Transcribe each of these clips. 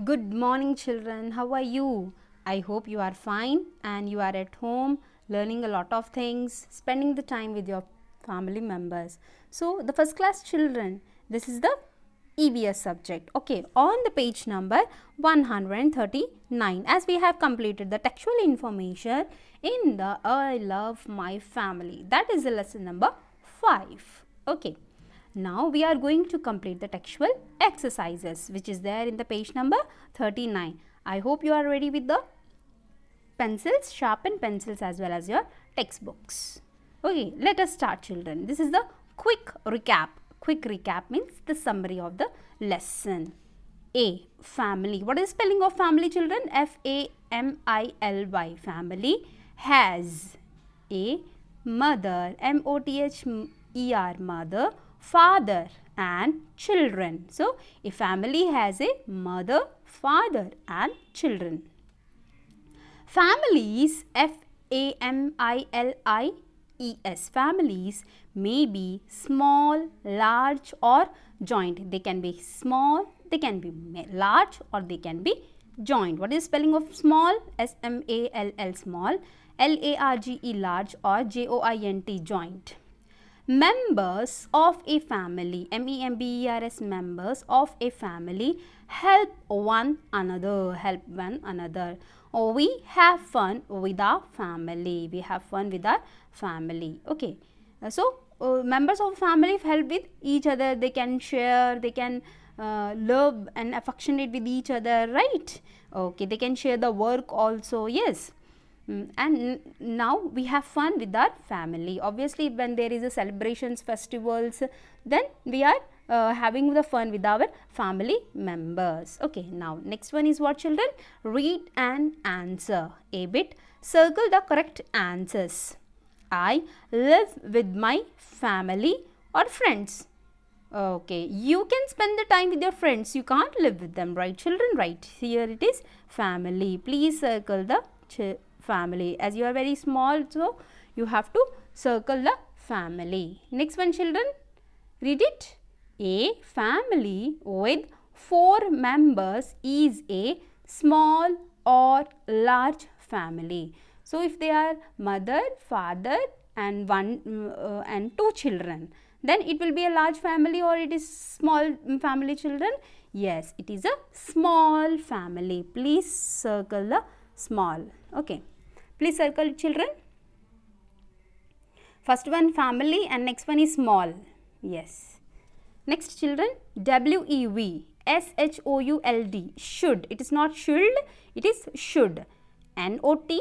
Good morning, children. How are you? I hope you are fine and you are at home learning a lot of things, spending the time with your family members. So, the first class children, this is the EVS subject. Okay, on the page number 139, as we have completed the textual information in the I Love My Family. That is the lesson number 5. Okay. Now we are going to complete the textual exercises which is there in the page number 39. I hope you are ready with the pencils, sharpened pencils as well as your textbooks. Okay, let us start, children. This is the quick recap. Quick recap means the summary of the lesson. A. Family. What is spelling of family, children? Family. Family has a mother, mother, mother, father and children. So, a family has a mother, father and children. Families, Families, families may be small, large or joint. They can be small, they can be large or they can be joint. What is spelling of small? S-M-A-L-L, small, L-A-R-G-E, large or J-O-I-N-T, joint. Members of a family, members, members of a family help one another. Or we have fun with our family. We have fun with our family. Okay. Members of family help with each other. They can share, they can love and affectionate with each other, right? Okay. They can share the work also. Yes. And now we have fun with our family. Obviously, when there is a celebrations, festivals, then we are having the fun with our family members. Okay, now next one is what, children? Read and answer. A bit, circle the correct answers. I live with my family or friends. Okay, you can spend the time with your friends. You can't live with them, right, children? Right, here it is family. Please circle the family. As you are very small, so you have to circle the family. Next one, children, read it. A family with 4 members is a small or large family. So if they are mother, father and 2 children, then it will be a large family or it is small family, children? Yes, it is a small family. Please circle the small. Okay. Please circle, children. First one family and next one is small. Yes. Next, children, W-E-V, S-H-O-U-L-D, should. It is not should, it is should. N-O-T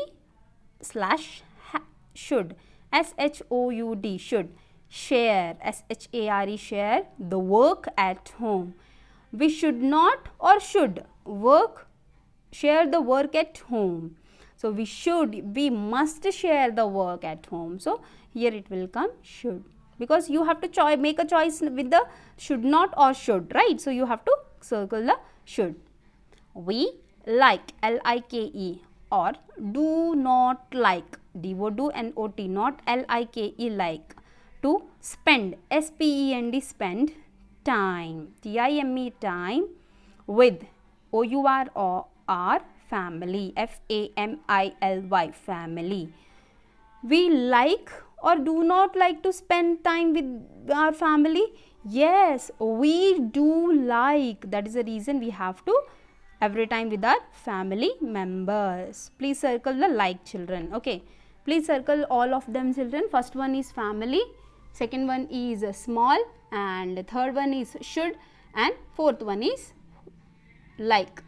/ should, S-H-O-U-D, should. Share, S-H-A-R-E, share the work at home. We should not or should share the work at home. So, we must share the work at home. So, here it will come should, because you have to make a choice with the should not or should, right? So, you have to circle the should. We like, L-I-K-E, or do not like, D-O-Do N-O-T, not L-I-K-E, like. To spend, S-P-E-N-D, spend time, T-I-M-E, time, with, O-U-R-R, family, F-A-M-I-L-Y, family. We like or do not like to spend time with our family? Yes, we do like. That is the reason we have to every time with our family members. Please circle the like, children. Okay. Please circle all of them, children. First one is family. Second one is small. And third one is should. And fourth one is like.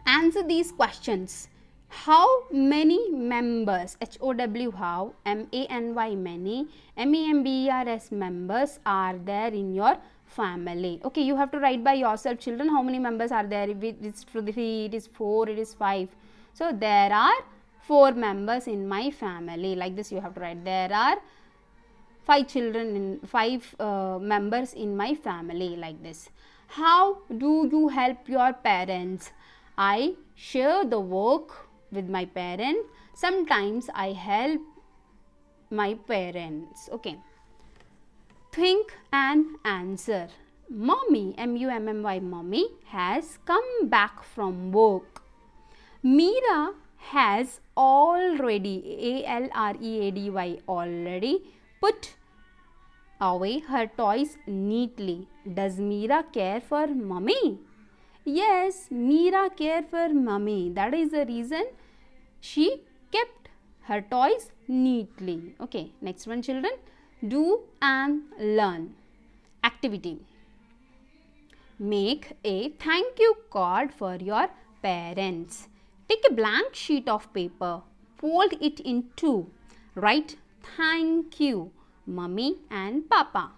Answer these questions. How many members, H-O-W, how, M-A-N-Y, many, M-E-M-B-E-R-S, members are there in your family? Okay, you have to write by yourself, children, how many members are there. If it is 3, it is 4, it is 5. So, there are 4 members in my family. Like this you have to write. There are 5 members in my family, like this. How do you help your parents? I share the work with my parents. Sometimes I help my parents. Okay. Think and answer. Mommy, M-U-M-M-Y, mommy has come back from work. Meera has already, A-L-R-E-A-D-Y, already put away her toys neatly. Does Meera care for mommy? Yes, Meera care for mommy. That is the reason she kept her toys neatly. Okay, next one children. Do and learn. Activity. Make a thank you card for your parents. Take a blank sheet of paper. Fold it in two. Write thank you, mummy and papa.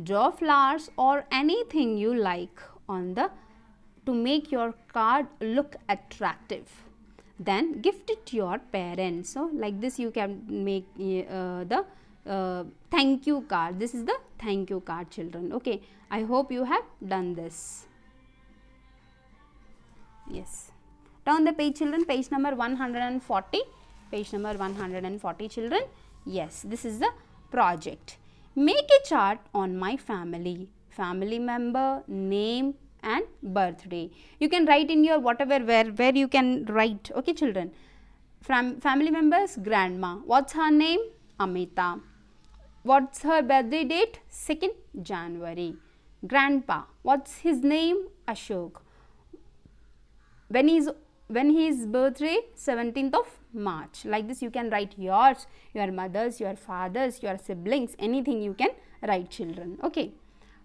Draw flowers or anything you like on the to make your card look attractive. Then gift it to your parents. So like this you can make the thank you card. This is the thank you card children. Okay, I hope you have done this. Yes, turn the page children, page number 140, page number 140 children. Yes, this is the project. Make a chart on my family, family member, name and birthday. You can write in your whatever where you can write. Okay children, from family members, grandma, what's her name? Amita. What's her birthday date? 2nd January. Grandpa, what's his name? Ashok. When his birthday? 17th of March. Like this you can write yours, your mother's, your father's, your siblings, anything you can write children. Okay.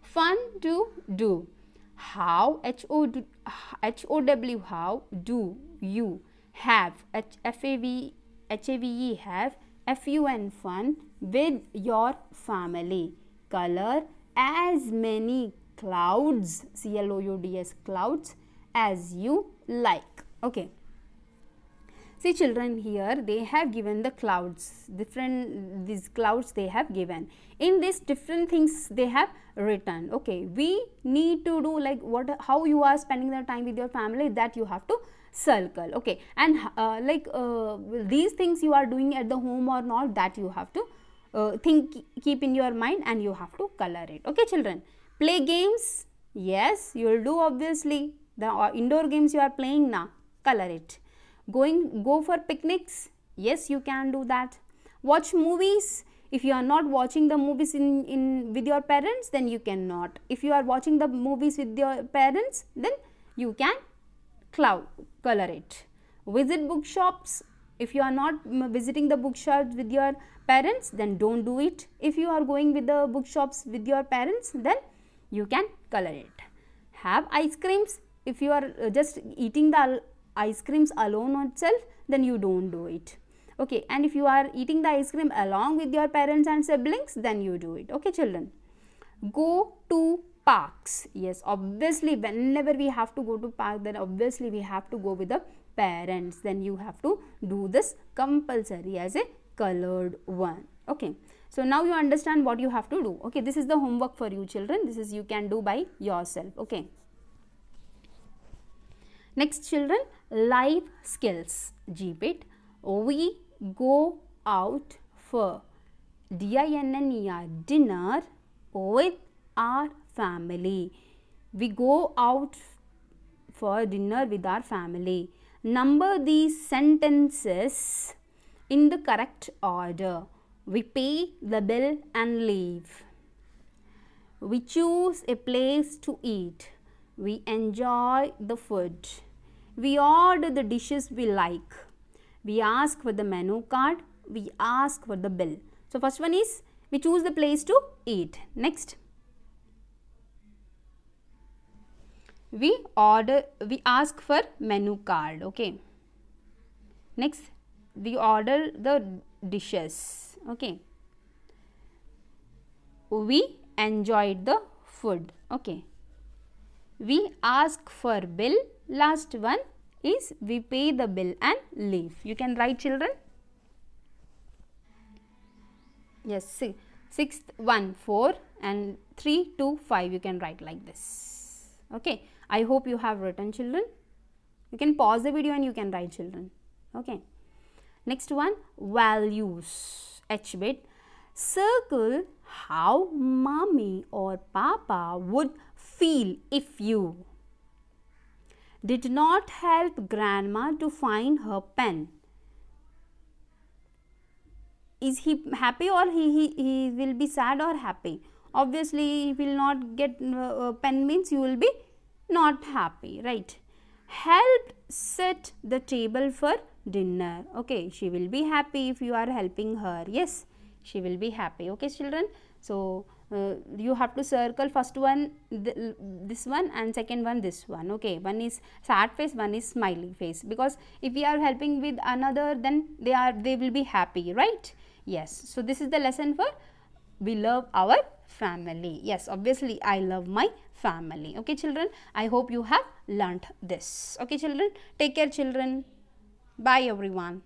Fun to do. How, H-O-W, how do you have, F-A-V-E, have, F-U-N, fun with your family. Color as many clouds, C-L-O-U-D-S, clouds as you like. Okay. See children, here they have given the clouds, these clouds they have given. In this different things they have written. Okay, we need to do like how you are spending the time with your family, that you have to circle. Okay, and these things you are doing at the home or not, that you have to keep in your mind and you have to color it. Okay children, play games. Yes, you will do obviously. The indoor games you are playing now, color it. Go for picnics. Yes, you can do that. Watch movies. If you are not watching the movies with your parents, then you cannot. If you are watching the movies with your parents, then you can color it. Visit bookshops. If you are not visiting the bookshops with your parents, then don't do it. If you are going with the bookshops with your parents, then you can color it. Have ice creams. If you are just eating the ice creams alone itself, then you don't do it. Okay, and if you are eating the ice cream along with your parents and siblings, then you do it. Okay children, go to parks. Yes, obviously whenever we have to go to park, then obviously we have to go with the parents. Then you have to do this compulsory as a colored one. Okay, so now you understand what you have to do. Okay, this is the homework for you children. This is you can do by yourself. Okay. Next children, life skills. GPIT. We go out for DINNER, dinner with our family. We go out for dinner with our family. Number these sentences in the correct order. We pay the bill and leave. We choose a place to eat. We enjoy the food. We order the dishes we like. We ask for the menu card. We ask for the bill. So first one is we choose the place to eat. Next, we ask for menu card. Okay. Next, we order the dishes. Okay. We enjoyed the food. Okay. We ask for bill. Last one is we pay the bill and leave. You can write children. Yes, 6th 1 4 and 3 2 5 you can write like this. Okay, I hope you have written children. You can pause the video and you can write children. Okay. Next one, values. H bit. Circle how mommy or papa would feel if you did not help grandma to find her pen? Is he happy, or he will be sad or happy? Obviously he will not get pen, means you will be not happy, right? Helped set the table for dinner. Okay, she will be happy if you are helping her. Yes, she will be happy. Okay children, so you have to circle first one this one, and second one this one. Okay, one is sad face, one is smiley face, because if we are helping with another, then they will be happy, right? Yes, so this is the lesson for we love our family. Yes, obviously I love my family. Okay children, I hope you have learnt this. Okay children, take care children. Bye everyone.